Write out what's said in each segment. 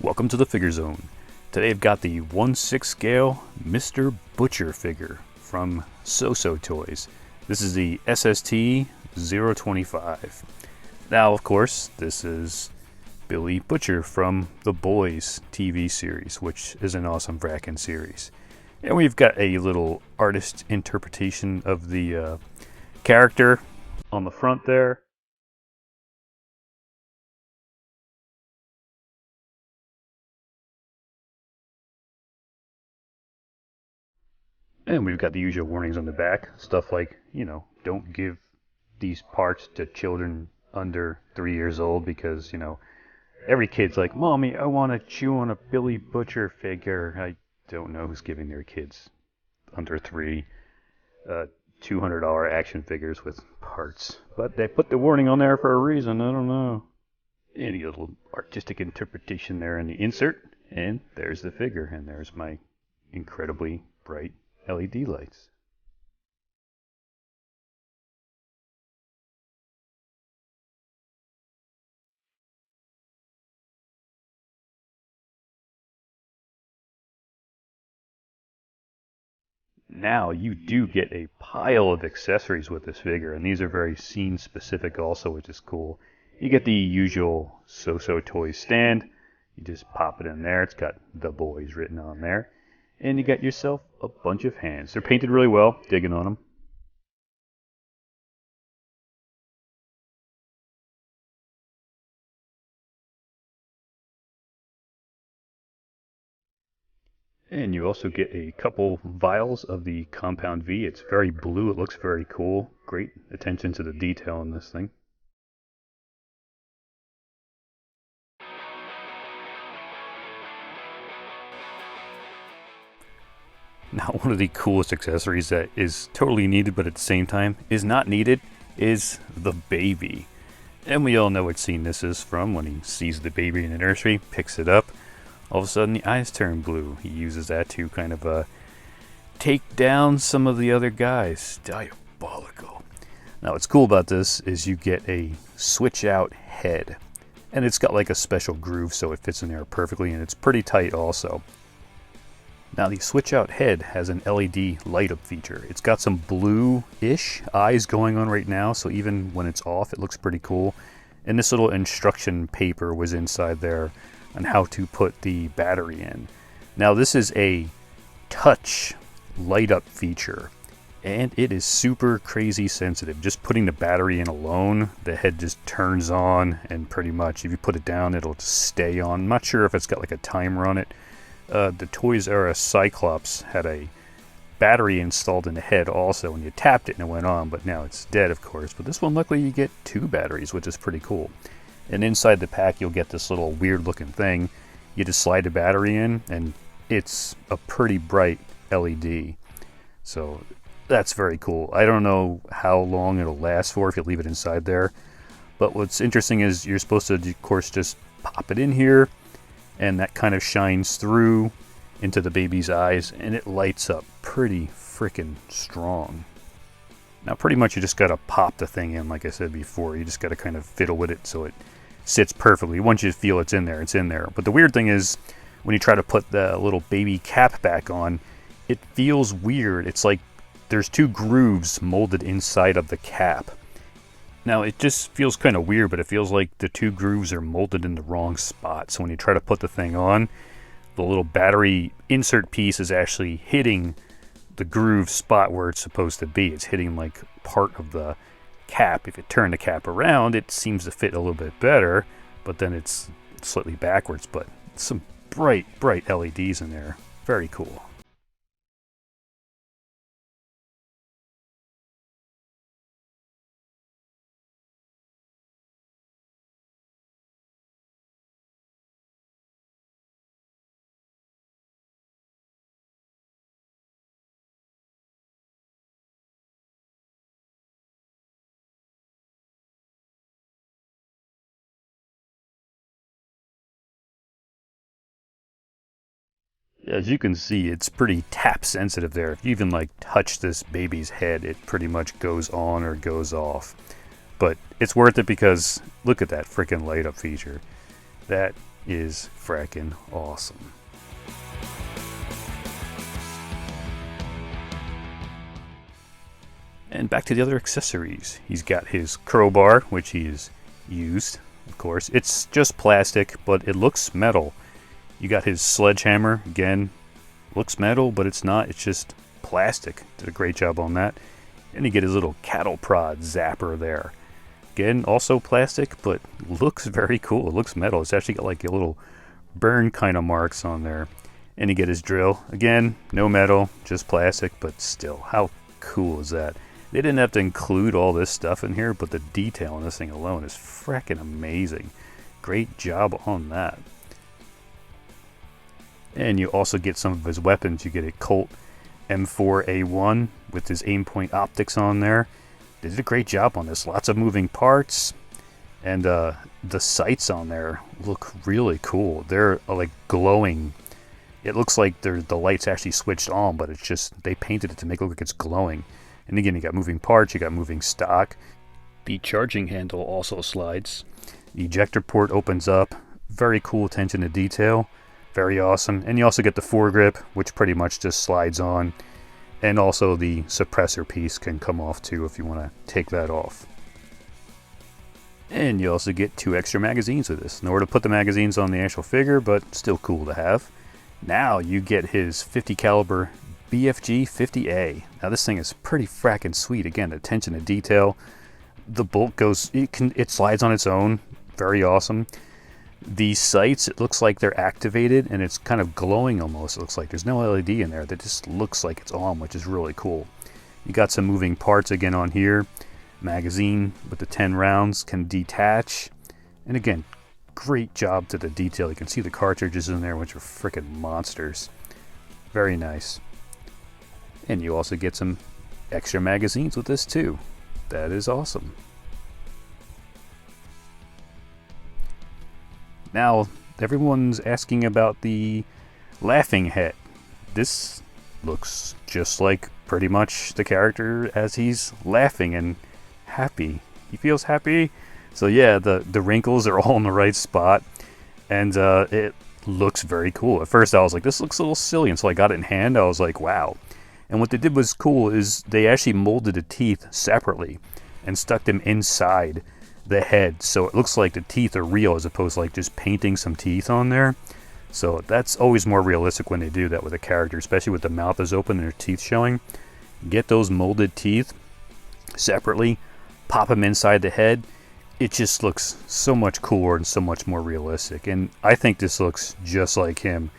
Welcome to the Figure Zone. Today I've got the 1/6 scale Mr. Butcher figure from SooSoo Toys. This is the SST 025. Now, of course, this is Billy Butcher from The Boys TV series, which is an awesome Bracken series. And we've got a little artist interpretation of the character on the front there. And we've got the usual warnings on the back. Stuff like, don't give these parts to children under 3 years old because, every kid's like, Mommy, I want to chew on a Billy Butcher figure. I don't know who's giving their kids under 3 $200 action figures with parts. But they put the warning on there for a reason. I don't know. Any little artistic interpretation there in the insert. And there's the figure. And there's my incredibly bright LED lights. Now you do get a pile of accessories with this figure, and these are very scene specific also, which is cool. You get the usual SooSoo Toys stand. You just pop it in there. It's got The Boys written on there. And you got yourself a bunch of hands. They're painted really well. Digging on them. And you also get a couple vials of the Compound V. It's very blue. It looks very cool. Great attention to the detail in this thing. Now, one of the coolest accessories that is totally needed but at the same time is not needed is the baby. And we all know what scene this is from when he sees the baby in the nursery, picks it up. All of a sudden the eyes turn blue. He uses that to kind of take down some of the other guys. Diabolical. Now what's cool about this is you get a switch out head. And it's got like a special groove so it fits in there perfectly, and it's pretty tight also. Now the switch out head has an LED light up feature. It's got some blue-ish eyes going on right now, so even when it's off it looks pretty cool. And this little instruction paper was inside there on how to put the battery in. Now this is a touch light up feature, and it is super crazy sensitive. Just putting the battery in alone, the head just turns on, and pretty much if you put it down it'll just stay on. I'm not sure if it's got like a timer on it. The Toys R Us Cyclops had a battery installed in the head also, and you tapped it and it went on, but now it's dead, of course. But this one, luckily, you get 2 batteries, which is pretty cool. And inside the pack, you'll get this little weird-looking thing. You just slide the battery in, and it's a pretty bright LED. So that's very cool. I don't know how long it'll last for if you leave it inside there. But what's interesting is you're supposed to, of course, just pop it in here, and that kind of shines through into the baby's eyes, and it lights up pretty freaking strong. Now pretty much you just got to pop the thing in, like I said before. You just got to kind of fiddle with it so it sits perfectly. Once you feel it's in there, it's in there. But the weird thing is when you try to put the little baby cap back on, it feels weird. It's like there's 2 grooves molded inside of the cap. Now, it just feels kind of weird, but it feels like the 2 grooves are molded in the wrong spot. So when you try to put the thing on, the little battery insert piece is actually hitting the groove spot where it's supposed to be. It's hitting like part of the cap. If you turn the cap around, it seems to fit a little bit better, but then it's slightly backwards. But some bright LEDs in there. Very cool. As you can see, it's pretty tap sensitive there. If you even like touch this baby's head, it pretty much goes on or goes off. But it's worth it because look at that freaking light up feature. That is frackin' awesome. And back to the other accessories. He's got his crowbar, which he's used, of course. It's just plastic, but it looks metal. You got his sledgehammer, again, looks metal, but it's not. It's just plastic. Did a great job on that. And you get his little cattle prod zapper there. Again, also plastic, but looks very cool. It looks metal. It's actually got like a little burn kind of marks on there. And you get his drill. Again, no metal, just plastic, but still, how cool is that? They didn't have to include all this stuff in here, but the detail on this thing alone is frickin' amazing. Great job on that. And you also get some of his weapons. You get a Colt M4A1 with his aim point optics on there. They did a great job on this. Lots of moving parts. And the sights on there look really cool. They're like glowing. It looks like the light's actually switched on, but it's just, they painted it to make it look like it's glowing. And again, you got moving parts, you got moving stock. The charging handle also slides. The ejector port opens up. Very cool attention to detail. Very awesome. And you also get the foregrip, which pretty much just slides on. And also the suppressor piece can come off too if you want to take that off. And you also get 2 extra magazines with this. Nowhere to put the magazines on the actual figure, but still cool to have. Now you get his 50 caliber BFG 50A. Now this thing is pretty frackin' sweet. Again, attention to detail. The bolt goes, it slides on its own. Very awesome. The sights, it looks like they're activated and it's kind of glowing almost. It looks like there's no LED in there. That just looks like it's on, which is really cool. You got some moving parts again on here. Magazine with the 10 rounds can detach. And again, great job to the detail. You can see the cartridges in there, which are freaking monsters. Very nice. And you also get some extra magazines with this too. That is awesome. Now, everyone's asking about the laughing head. This looks just like pretty much the character as he's laughing and happy. He feels happy. So yeah, the wrinkles are all in the right spot. And it looks very cool. At first I was like, this looks a little silly. Until I got it in hand, I was like, wow. And what they did was cool is they actually molded the teeth separately and stuck them inside the head. So it looks like the teeth are real as opposed to like just painting some teeth on there. So that's always more realistic when they do that with a character, especially with the mouth is open and their teeth showing. Get those molded teeth separately, pop them inside the head. It just looks so much cooler and so much more realistic. And I think this looks just like him.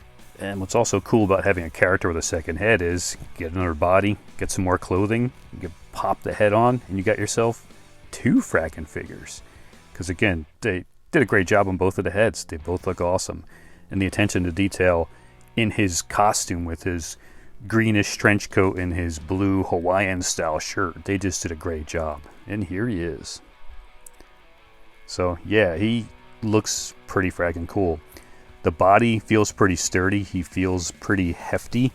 And what's also cool about having a character with a second head is get another body, get some more clothing, you can pop the head on, and you got yourself 2 frackin' figures. Because again, they did a great job on both of the heads. They both look awesome. And the attention to detail in his costume with his greenish trench coat and his blue Hawaiian style shirt, they just did a great job. And here he is. So yeah, he looks pretty frackin' cool. The body feels pretty sturdy. He feels pretty hefty.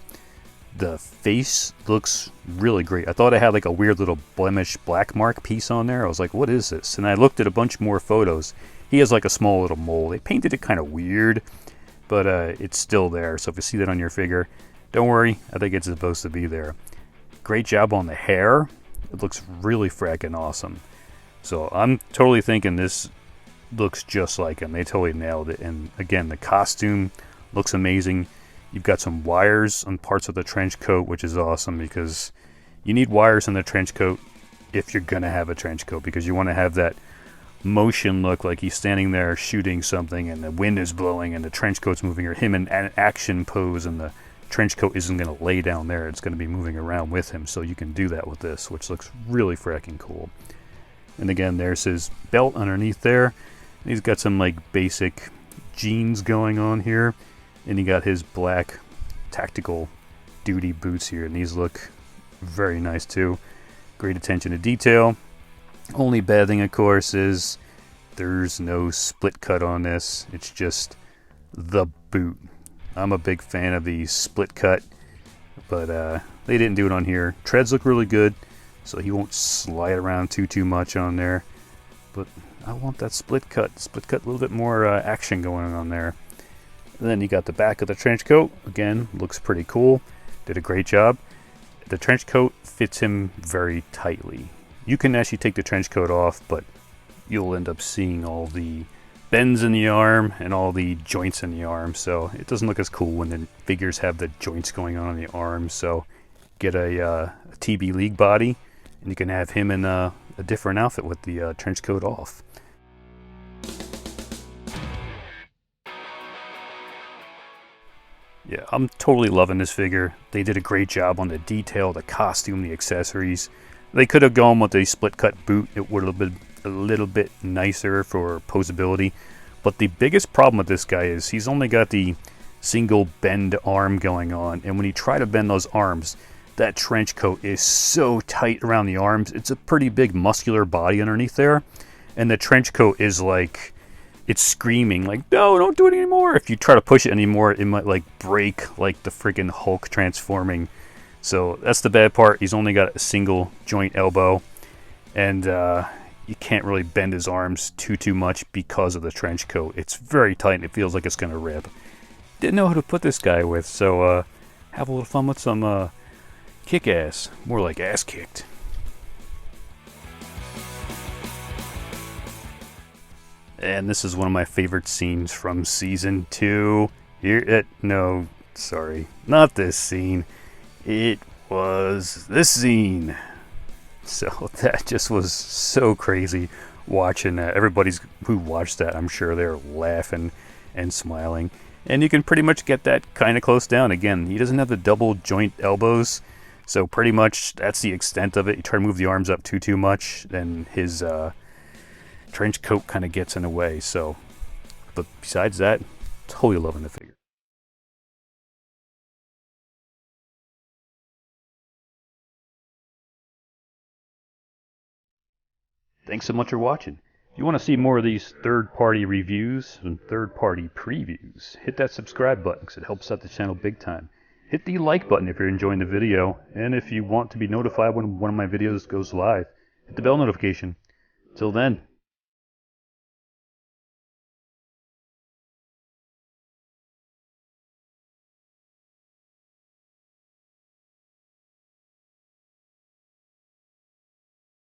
The face looks really great. I thought it had like a weird little blemish black mark piece on there. I was like, what is this? And I looked at a bunch more photos. He has like a small little mole. They painted it kind of weird, but it's still there. So if you see that on your figure, don't worry. I think it's supposed to be there. Great job on the hair. It looks really frackin' awesome. So I'm totally thinking this looks just like him. They totally nailed it. And again, the costume looks amazing. You've got some wires on parts of the trench coat, which is awesome because you need wires in the trench coat if you're going to have a trench coat, because you want to have that motion look like he's standing there shooting something and the wind is blowing and the trench coat's moving, or him in an action pose and the trench coat isn't going to lay down there. It's going to be moving around with him. So you can do that with this, which looks really fracking cool. And again, there's his belt underneath there. He's got some like basic jeans going on here. And he got his black tactical duty boots here. And these look very nice too. Great attention to detail. Only bad thing, of course, is there's no split cut on this. It's just the boot. I'm a big fan of the split cut, but they didn't do it on here. Treads look really good, so he won't slide around too much on there. But I want that split cut. Split cut, a little bit more action going on there. Then you got the back of the trench coat. Again, looks pretty cool. Did a great job. The trench coat fits him very tightly. You can actually take the trench coat off, but you'll end up seeing all the bends in the arm and all the joints in the arm. So it doesn't look as cool when the figures have the joints going on in the arm. So get a TB League body, and you can have him in a different outfit with the trench coat off. Yeah, I'm totally loving this figure. They did a great job on the detail, the costume, the accessories. They could have gone with a split cut boot. It would have been a little bit nicer for posability. But the biggest problem with this guy is he's only got the single bend arm going on. And when you try to bend those arms, that trench coat is so tight around the arms. It's a pretty big muscular body underneath there. And the trench coat is like, it's screaming like, no, don't do it anymore. If you try to push it anymore, it might like break like the freaking Hulk transforming. So that's the bad part. He's only got a single joint elbow, and you can't really bend his arms too much because of the trench coat. It's very tight and it feels like it's gonna rip. Didn't know who to put this guy with, so have a little fun with some kick-ass, more like ass kicked. And this is one of my favorite scenes from season 2. No, sorry, not this scene. It was this scene. So that just was so crazy watching that. Everybody's who watched that, I'm sure they're laughing and smiling. And you can pretty much get that kind of close down. Again, he doesn't have the double joint elbows, so pretty much that's the extent of it. You try to move the arms up too much, then his trench coat kind of gets in the way. So, but besides that, totally loving the figure. Thanks so much for watching. If you want to see more of these third-party reviews and third-party previews, hit that subscribe button because it helps out the channel big time. Hit the like button if you're enjoying the video, and if you want to be notified when one of my videos goes live, hit the bell notification. Till then,